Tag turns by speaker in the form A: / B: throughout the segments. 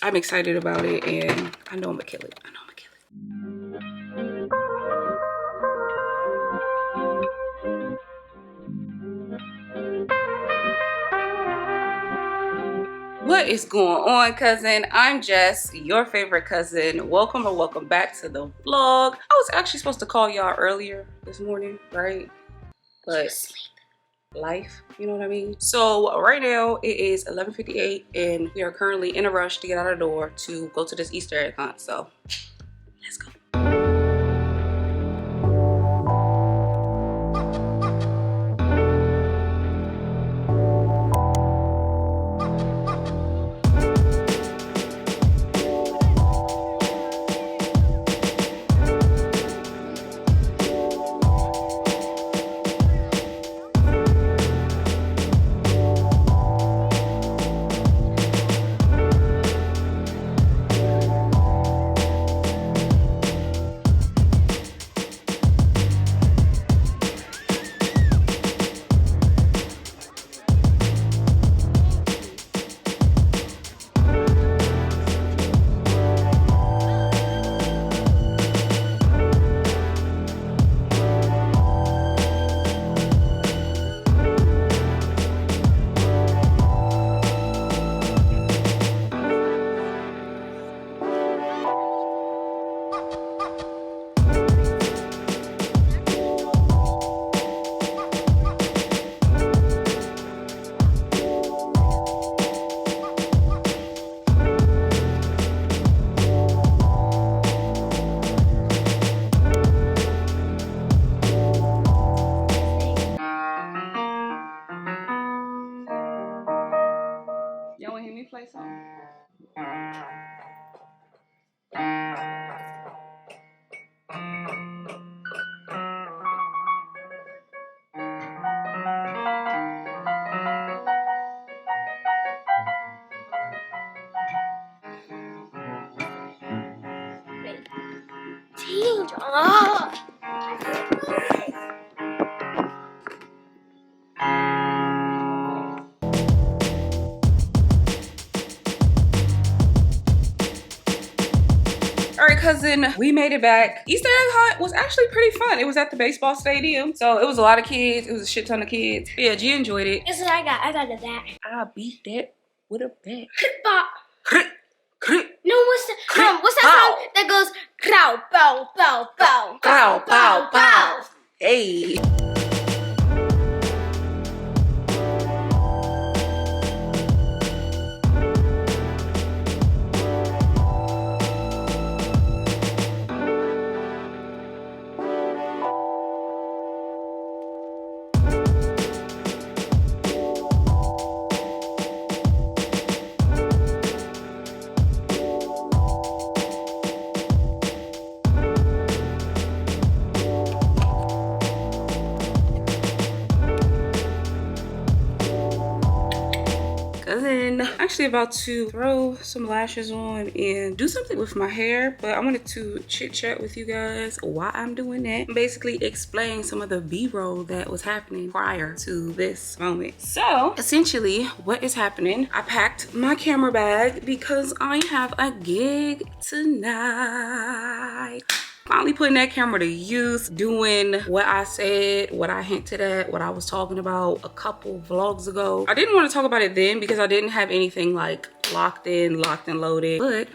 A: I'm excited about it, and I know I'm gonna kill it. I know I'm gonna kill it. What is going on, cousin? I'm Jess, your favorite cousin. Welcome or welcome back to the vlog. I was actually supposed to call y'all earlier this morning, right? But life, you know what I mean? So right now it is 11:58 and we are currently in a rush to get out of the door to go to this Easter egg hunt. So let's go. Y'all wanna hear me play something?
B: Change. Oh.
A: All right, cousin, we made it back. Easter egg hunt was actually pretty fun. It was at the baseball stadium, so it was a lot of kids. It was a shit ton of kids. But yeah, G enjoyed it.
B: Guess what I got? I got a bat.
A: I beat that with a bat.
B: No, what's that song that goes crow, bow, bow, bow,
A: Pow, pow, pow. Hey. Cousin, I'm actually about to throw some lashes on and do something with my hair, but I wanted to chit chat with you guys while I'm doing that and basically explain some of the b-roll that was happening prior to this moment. So essentially what is happening, I packed my camera bag because I have a gig tonight. Finally putting that camera to use, doing what I said, what I hinted at, what I was talking about a couple vlogs ago. I didn't want to talk about it then because I didn't have anything like locked and loaded, but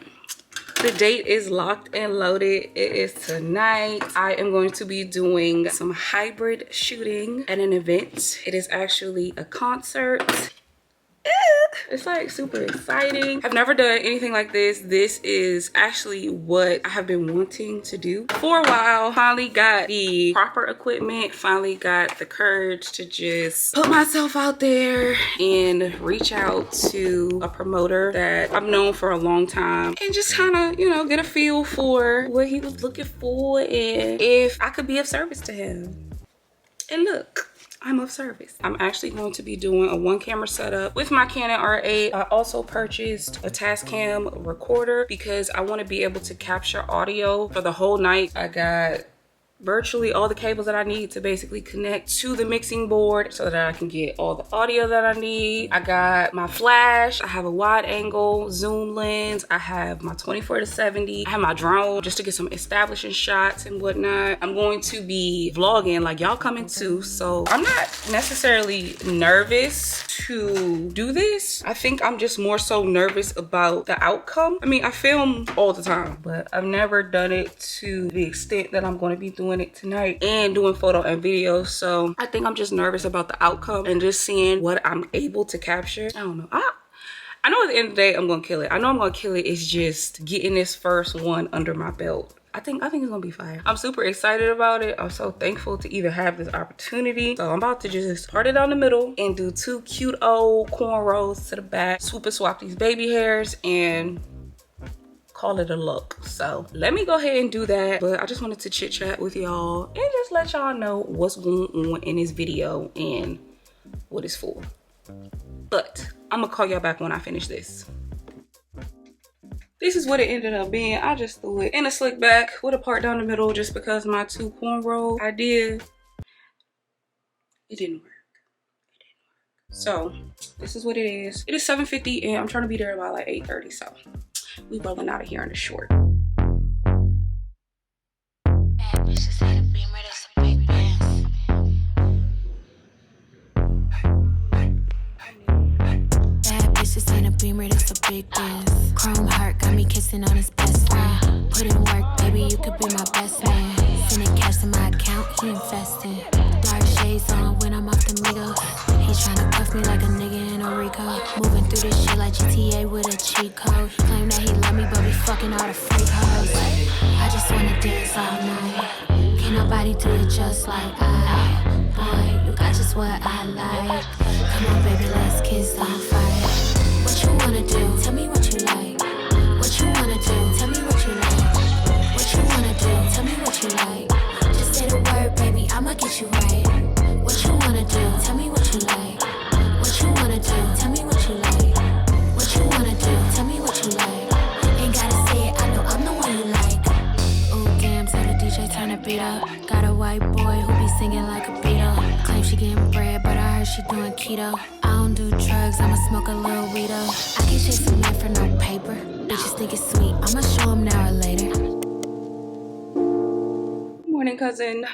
A: the date is locked and loaded. It is tonight. I am going to be doing some hybrid shooting at an event. It is actually a concert. It's like super exciting. I've never done anything like this. This is actually what I have been wanting to do for a while. Finally got the proper equipment, finally got the courage to just put myself out there and reach out to a promoter that I've known for a long time and just kind of, you know, get a feel for what he was looking for and if I could be of service to him. And look, I'm of service. I'm actually going to be doing a 1-camera setup with my Canon R8. I also purchased a Tascam recorder because I want to be able to capture audio for the whole night. I got virtually all the cables that I need to basically connect to the mixing board so that I can get all the audio that I need. I got my flash, I have a wide angle zoom lens, I have my 24-70, I have my drone just to get some establishing shots and whatnot. I'm going to be vlogging, like y'all coming too, so I'm not necessarily nervous to do this. I think I'm just more so nervous about the outcome. I mean, I film all the time, but I've never done it to the extent that I'm going to be doing it tonight and doing photo and video. So I think I'm just nervous about the outcome and just seeing what I'm able to capture. I don't know. I know at the end of the day I'm gonna kill it. I know I'm gonna kill it. It's just getting this first one under my belt. I think it's gonna be fire. I'm super excited about it. I'm so thankful to even have this opportunity. So I'm about to just part it down the middle and do 2 cute old cornrows to the back, swoop and swap these baby hairs, and call it a look. So let me go ahead and do that. But I just wanted to chit chat with y'all and just let y'all know what's going on in this video and what it's for. But I'm gonna call y'all back when I finish this. This is what it ended up being. I just threw it in a slick back with a part down the middle just because my 2 cornrow idea, it didn't work. So this is what it is. It is 7:50 and I'm trying to be there by like 8:30. So we rolling out of here in a short.
C: Bad bitches ain't a beamer, that's a big Benz. Bad bitches ain't a beamer, that's a big Benz. Chrome heart got me kissing on his best friend. Put in work, baby, you could be my best man. Sending cash to my account, he investing. Dark shades on when I'm off the Migos. He tryna cuff me like a nigga in a Rico. Moving through this shit like GTA with a cheat code. He claim that he love me, but we fucking all the freak hoes. I just wanna dance all night. Can't nobody do it just like I. Boy, you got just what I like. Come on, baby, let's kiss on fire. What you wanna do? Tell me what you like. What you wanna do? Tell me what you like. What you wanna do? Tell me what you like. Just say the word, baby, I'ma get you right. What you wanna do? Tell me what you like. What you wanna do? Tell me what you like. What you wanna do? Tell me what you like. Ain't gotta say it, I know I'm the one you like. Ooh, damn, tell the DJ turn the beat up. Got a white boy who be singing like a Beatle. Claim she getting bread, but I heard she doing keto. I don't do drugs, I'ma smoke a little weed up. I can't chase a man for no paper. Bitches think it's sweet, I'ma show them now or later.
A: Good morning, cousin.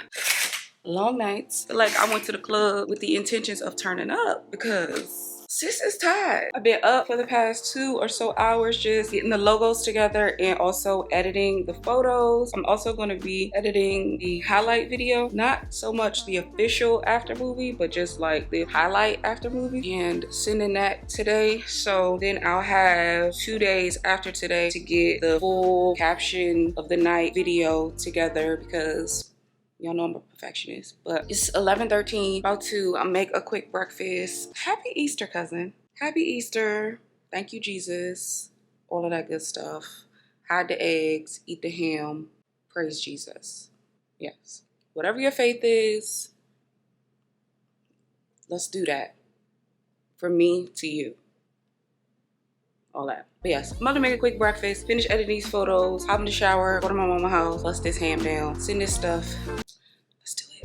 A: Long nights. Like I went to the club with the intentions of turning up because sis is tired. I've been up for the past 2 or so hours just getting the logos together and also editing the photos. I'm also going to be editing the highlight video, not so much the official after movie, but just like the highlight after movie, and sending that today. So then I'll have 2 days after today to get the full caption of the night video together because y'all know I'm a perfectionist. But it's 11:13, about to make a quick breakfast. Happy Easter, cousin. Happy Easter. Thank you, Jesus. All of that good stuff. Hide the eggs, eat the ham. Praise Jesus. Yes. Whatever your faith is, let's do that. From me to you. All that. But yes, I'm about to make a quick breakfast, finish editing these photos, hop in the shower, go to my mama's house, bust this ham down, send this stuff. Let's do it.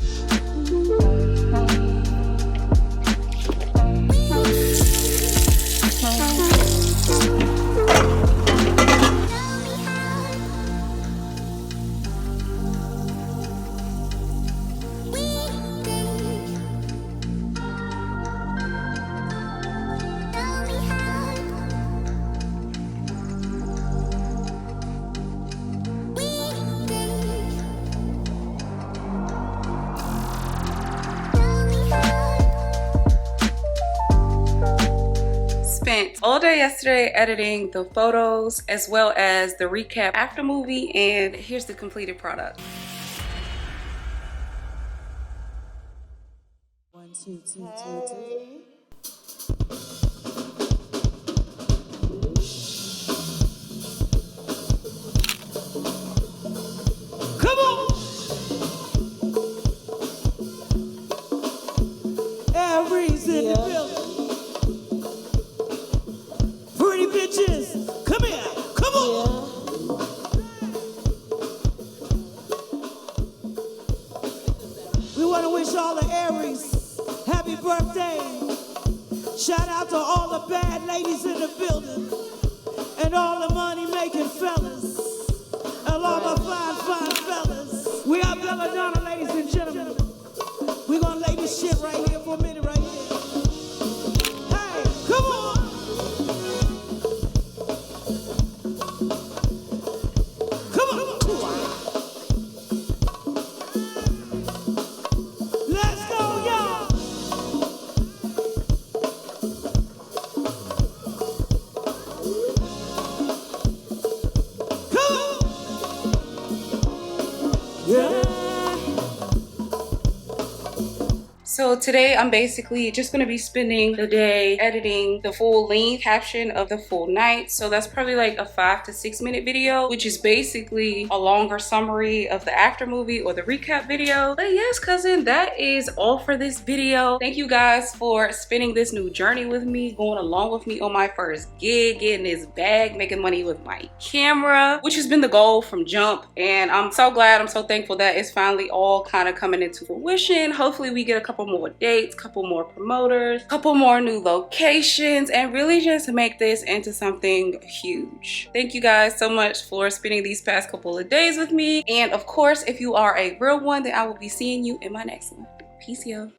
A: Spent all day yesterday editing the photos as well as the recap after movie, and here's the completed product.
D: 1, 2, 2, 2, 2. Come on! Every's in the building. Pretty bitches, come here, come on!
E: all the Aries, happy birthday. Shout out to all the bad ladies in the building and all the money-making fellas and all the fine fellas. We are Belladonna, ladies and gentlemen. We're gonna lay this shit right here for a minute, right here. Hey, come on. Come on. Let's go, y'all. Come on. Yeah.
A: So today I'm basically just going to be spending the day editing the full length caption of the full night. So that's probably like a 5 to 6 minute video, which is basically a longer summary of the after movie or the recap video. But yes, cousin, that is all for this video. Thank you guys for spending this new journey with me, going along with me on my first gig, getting this bag, making money with my camera, which has been the goal from jump. And I'm so glad, I'm so thankful that it's finally all kind of coming into fruition. Hopefully we get a couple more dates, couple more promoters, couple more new locations, and really just make this into something huge. Thank you guys so much for spending these past couple of days with me. And of course, if you are a real one, then I will be seeing you in my next one. Peace, yo.